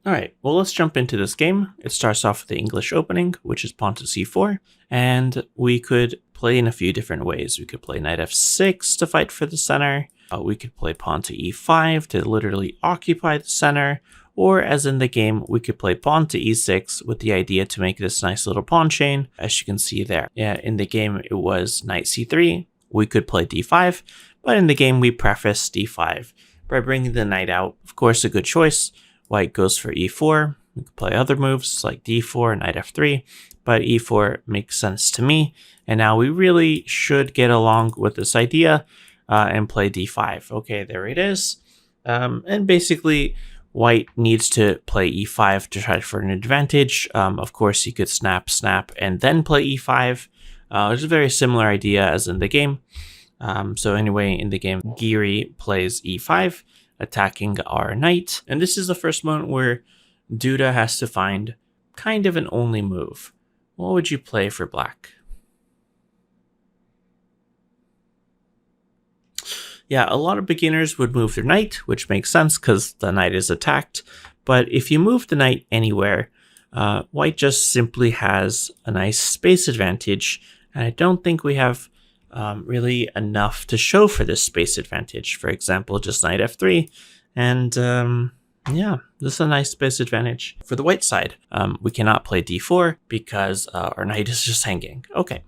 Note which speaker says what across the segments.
Speaker 1: All right, well, let's jump into this game. It starts off with the English opening, which is pawn to c4, and we could play in a few different ways. We could play knight f6 to fight for the center. We could play pawn to e5 to literally occupy the center, or as in the game, we could play pawn to e6 with the idea to make this nice little pawn chain, as you can see there. Yeah, in the game, it was knight c3. We could play d5, but in the game, we preface d5 by bringing the knight out. Of course, a good choice. White goes for e4. We could play other moves like d4, knight f3, but e4 makes sense to me. And now we really should get along with this idea and play d5. Okay, there it is. And basically, white needs to play e5 to try for an advantage. Of course, he could snap, and then play e5. It's a very similar idea as in the game. So anyway, in the game, Giri plays e5, attacking our knight. And this is the first moment where Duda has to find kind of an only move. What would you play for black? Yeah, a lot of beginners would move their knight, which makes sense because the knight is attacked. But if you move the knight anywhere, white just simply has a nice space advantage. And I don't think we have really enough to show for this space advantage. For example, just knight f3, and yeah, this is a nice space advantage. For the white side, we cannot play d4 because our knight is just hanging. Okay,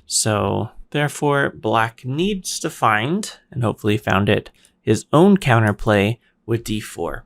Speaker 1: so therefore black needs to find, and hopefully found it, his own counterplay with d4.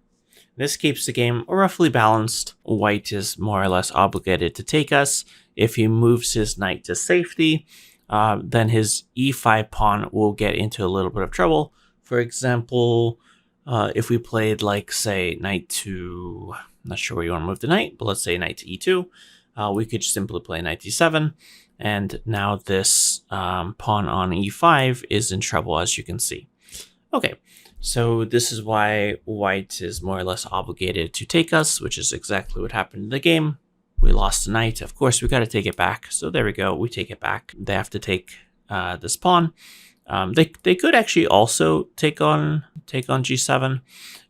Speaker 1: This keeps the game roughly balanced. White is more or less obligated to take us. If he moves his knight to safety, then his e5 pawn will get into a little bit of trouble. For example, if we played, like, say, knight to, I'm not sure where you want to move the knight, but let's say knight to e2, we could just simply play knight d7, and now this pawn on e5 is in trouble, as you can see. Okay, so this is why white is more or less obligated to take us, which is exactly what happened in the game. We lost the knight. Of course, we got to take it back. So there we go. We take it back. They have to take this pawn. They could actually also take on g7.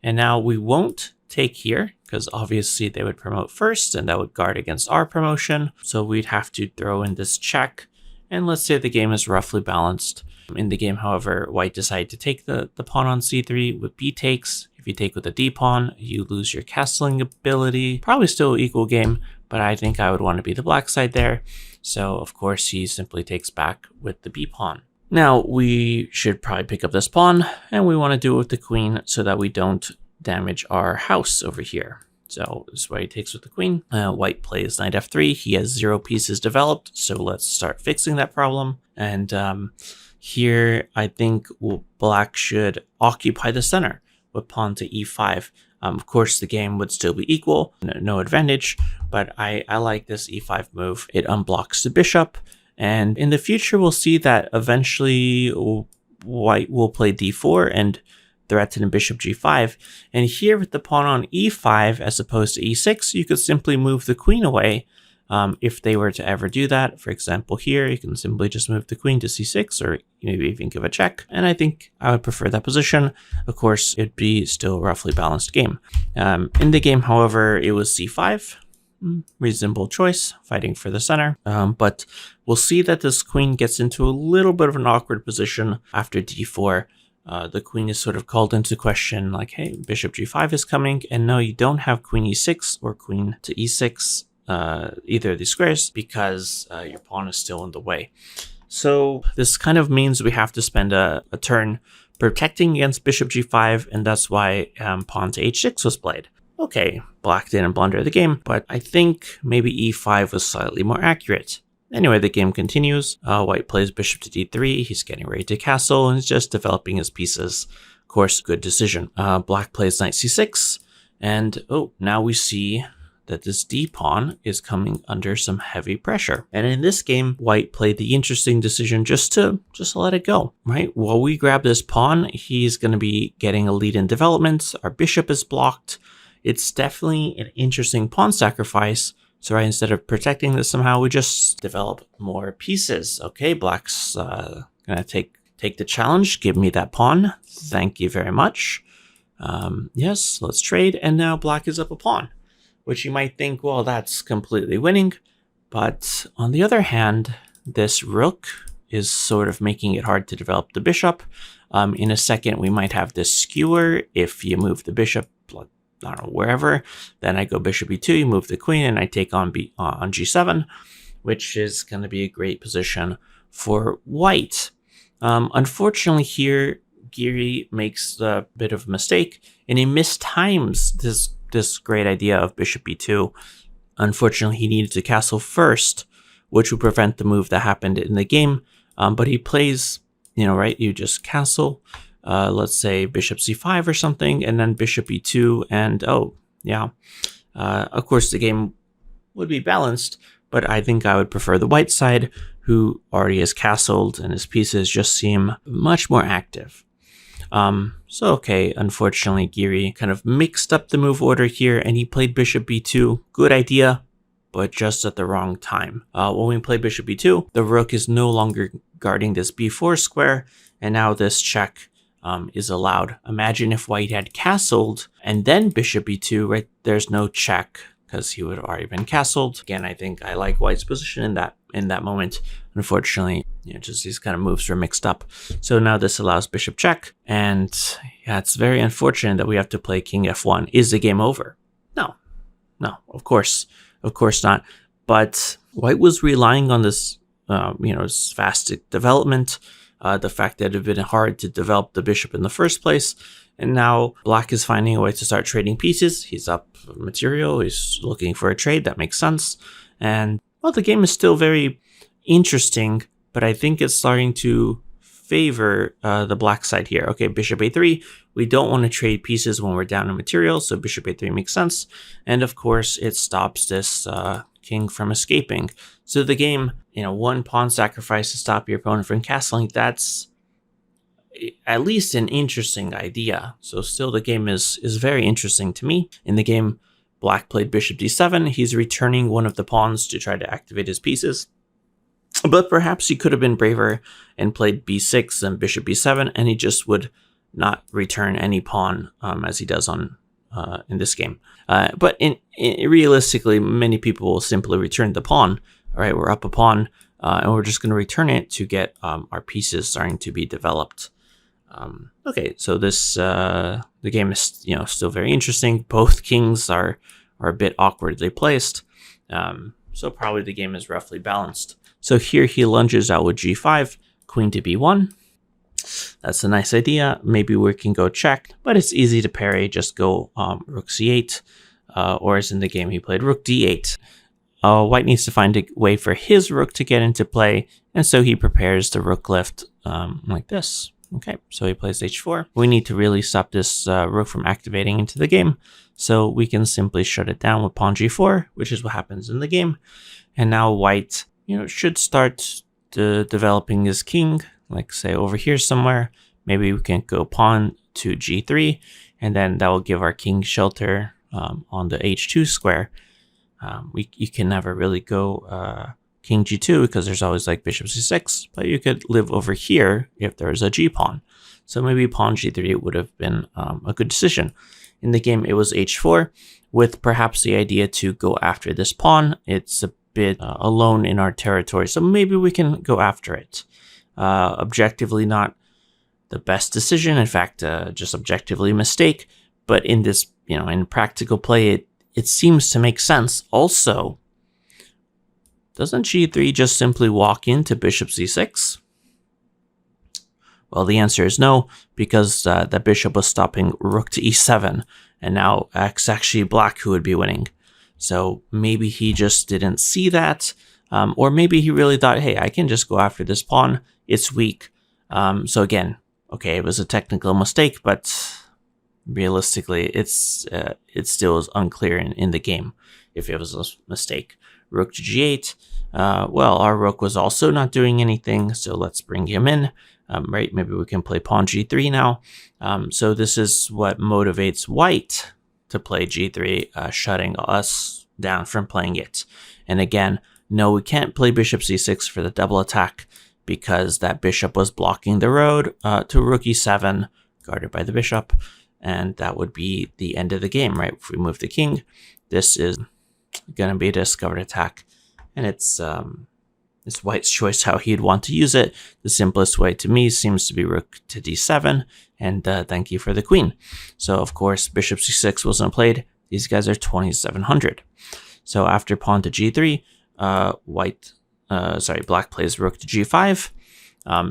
Speaker 1: And now we won't take here because obviously they would promote first and that would guard against our promotion. So we'd have to throw in this check. And let's say the game is roughly balanced. In the game, however, white decided to take the pawn on c3 with b takes. If you take with a d pawn, you lose your castling ability. Probably still equal game, but I think I would want to be the black side there. So of course he simply takes back with the b pawn. Now we should probably pick up this pawn, and we want to do it with the queen so that we don't damage our house over here. So this is why he takes with the queen. White plays knight f3. He has 0 pieces developed, so let's start fixing that problem. And here I think black should occupy the center with pawn to e5. Of course, the game would still be equal, no advantage, but I like this e5 move. It unblocks the bishop, and in the future, we'll see that eventually white will play d4 and threaten bishop g5. And here with the pawn on e5 as opposed to e6, you could simply move the queen away. If they were to ever do that, for example, here, you can simply just move the queen to c6 or maybe even give a check. And I think I would prefer that position. Of course, it'd be still a roughly balanced game. In the game, however, it was c5. Reasonable choice, fighting for the center. But we'll see that this queen gets into a little bit of an awkward position after d4. The queen is sort of called into question, like, hey, bishop g5 is coming. And no, you don't have queen e6 or queen to e6. Either of these squares because your pawn is still in the way. So this kind of means we have to spend a turn protecting against bishop g5, and that's why pawn to h6 was played. Okay, black didn't blunder the game, but I think maybe e5 was slightly more accurate. Anyway, the game continues. White plays bishop to d3. He's getting ready to castle and he's just developing his pieces. Of course, good decision. Black plays knight c6, and oh, now we see that this d pawn is coming under some heavy pressure. And in this game, white played the interesting decision just to let it go, right? While we grab this pawn, he's going to be getting a lead in development. Our bishop is blocked. It's definitely an interesting pawn sacrifice. So right, instead of protecting this somehow, we just develop more pieces. Okay, black's gonna take the challenge. Give me that pawn. Thank you very much. Yes, let's trade. And now black is up a pawn. which you might think, well, that's completely winning. But on the other hand, this rook is sort of making it hard to develop the bishop. In a second, we might have this skewer. If you move the bishop, I don't know, wherever, then I go bishop e2, you move the queen, and I take on on g7, which is going to be a great position for white. Unfortunately here, Giri makes a bit of a mistake, and he mistimes this great idea of bishop e2. Unfortunately, he needed to castle first, which would prevent the move that happened in the game. But he plays, right, you just castle, let's say bishop c5 or something, and then bishop e2, and oh, yeah. Of course, the game would be balanced, but I think I would prefer the white side, who already has castled, and his pieces just seem much more active. So okay, unfortunately, Giri kind of mixed up the move order here, and he played bishop b2. Good idea, but just at the wrong time. When we play bishop b2, the rook is no longer guarding this b4 square, and now this check is allowed. Imagine if white had castled, and then bishop b2, right? There's no check, because he would have already been castled. Again, I think I like white's position in that moment. Unfortunately, just these kind of moves were mixed up. So now this allows bishop check, and yeah, it's very unfortunate that we have to play king f1. Is the game over? No, of course not. But white was relying on this, this fast development, the fact that it had been hard to develop the bishop in the first place. And now black is finding a way to start trading pieces. He's up material. He's looking for a trade. That makes sense. And well, the game is still very interesting, but I think it's starting to favor the black side here. Okay, bishop a3. We don't want to trade pieces when we're down in material, so bishop a3 makes sense. And of course, it stops this king from escaping. So the game, one pawn sacrifice to stop your opponent from castling, that's at least an interesting idea. So still the game is very interesting to me. In the game, black played bishop d7. He's returning one of the pawns to try to activate his pieces. But perhaps he could have been braver and played b6 and bishop b7, and he just would not return any pawn as he does on in this game. But realistically, many people will simply return the pawn. All right, we're up a pawn, and we're just going to return it to get our pieces starting to be developed. Okay, so this the game is still very interesting. Both kings are a bit awkwardly placed, so probably the game is roughly balanced. So here he lunges out with g5, queen to b1. That's a nice idea. Maybe we can go check, but it's easy to parry. Just go rook c8, or as in the game he played rook d8. White needs to find a way for his rook to get into play, and so he prepares the rook lift like this. Okay, so he plays h4. We need to really stop this rook from activating into the game, so we can simply shut it down with pawn g4, which is what happens in the game. And now white, should start developing his king, like say over here somewhere. Maybe we can go pawn to g3, and then that will give our king shelter on the h2 square. You can never really go king g2 because there's always like bishop c6, but you could live over here if there's a g pawn. So maybe pawn g3 would have been a good decision. In the game, it was h4 with perhaps the idea to go after this pawn. It's a bit alone in our territory, so maybe we can go after it. Objectively not the best decision, in fact, just objectively a mistake, but in this, in practical play, it seems to make sense. Also, doesn't g3 just simply walk into bishop c6? Well, the answer is no, because the bishop was stopping rook to e7, and now it's actually black who would be winning. So maybe he just didn't see that, or maybe he really thought, hey, I can just go after this pawn. It's weak. So again, okay, it was a technical mistake, but realistically, it still is unclear in the game if it was a mistake. Rook to g8. Well, our rook was also not doing anything, so let's bring him in. Right, maybe we can play pawn g3 now. So this is what motivates white to play g3, shutting us down from playing it. And again, no, we can't play bishop c6 for the double attack because that bishop was blocking the road to rook e7, guarded by the bishop. and that would be the end of the game, right? If we move the king, this is going to be a discovered attack, and it's White's choice how he'd want to use it. The simplest way to me seems to be rook to d7, and thank you for the queen. So of course bishop c6 wasn't played. These guys are 2700. So after pawn to g3, Black plays rook to g5.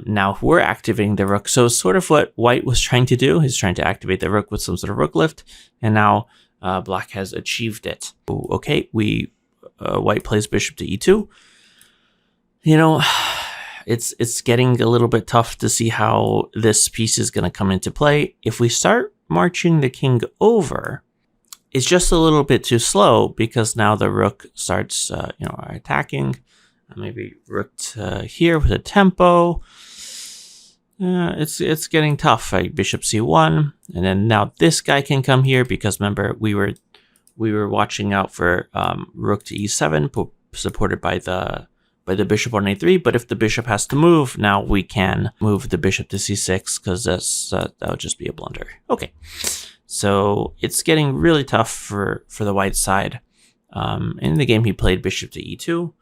Speaker 1: Now we're activating the rook. So sort of what White was trying to do. He's trying to activate the rook with some sort of rook lift, and now Black has achieved it. Okay, White plays bishop to e2. You know, it's getting a little bit tough to see how this piece is going to come into play. If we start marching the king over, it's just a little bit too slow because now the rook starts, attacking. Maybe rook to here with a tempo. It's getting tough. Right? Bishop c1, and then now this guy can come here because remember we were watching out for rook to e7, supported by the bishop on a3. But if the bishop has to move, now we can move the bishop to c6 because that would just be a blunder. Okay, so it's getting really tough for the white side. In the game, he played bishop to e2.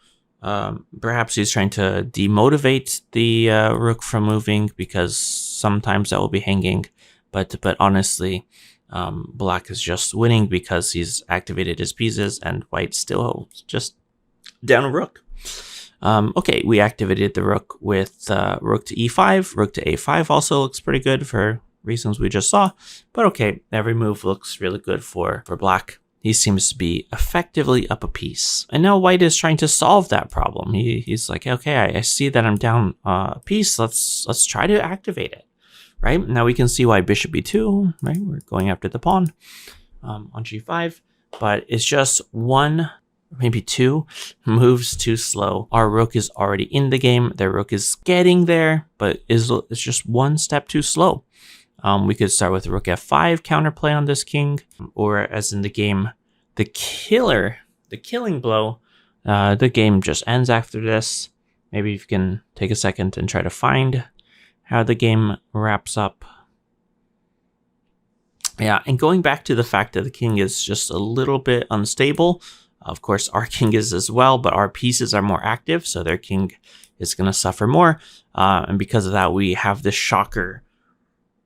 Speaker 1: Perhaps he's trying to demotivate the rook from moving because sometimes that will be hanging. But honestly, Black is just winning because he's activated his pieces and White still just down a rook. Okay, we activated the rook with rook to e5. Rook to a5 also looks pretty good for reasons we just saw. But okay, every move looks really good for Black. He seems to be effectively up a piece. And now White is trying to solve that problem. He's like, okay, I see that I'm down a piece. Let's try to activate it. Right? Now we can see why bishop b2, right? We're going after the pawn on g5. But it's just one, maybe two moves too slow. Our rook is already in the game. Their rook is getting there, but it's just one step too slow. We could start with rook f5 counterplay on this king, or as in the game, the killing blow. The game just ends after this. Maybe you can take a second and try to find how the game wraps up. Yeah, and going back to the fact that the king is just a little bit unstable. Of course, our king is as well, but our pieces are more active, so their king is going to suffer more. And because of that, we have this shocker.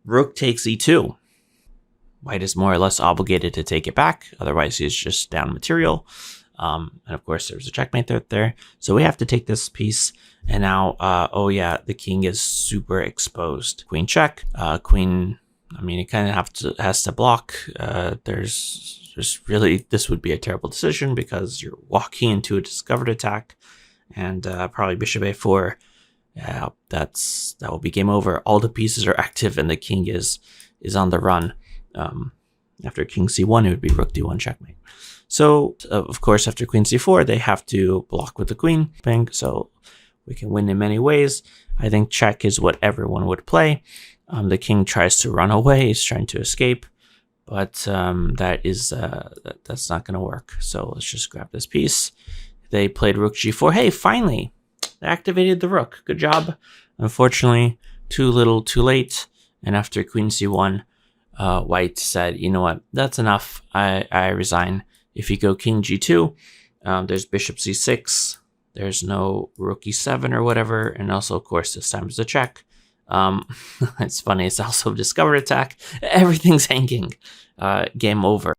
Speaker 1: Rook takes e2. White is more or less obligated to take it back. Otherwise, he's just down material. And of course, there's a checkmate there. So we have to take this piece. And now, oh yeah, the king is super exposed. Queen check. Queen, I mean, it kind of has to block. There's really, this would be a terrible decision because you're walking into a discovered attack. And probably bishop a4. Yeah, that will be game over. All the pieces are active and the king is on the run. After king c1, it would be rook d1 checkmate. So, of course, after queen c4, they have to block with the queen. So we can win in many ways. I think check is what everyone would play. The king tries to run away. He's trying to escape. But that's not going to work. So let's just grab this piece. They played rook g4. Hey, finally! They activated the rook. Good job. Unfortunately, too little, too late. And after queen c1, White said, you know what, that's enough. I resign. If you go king g2, there's bishop c6. There's no rook e7 or whatever. And also, of course, this time is a check. It's funny. It's also a discovered attack. Everything's hanging. Game over.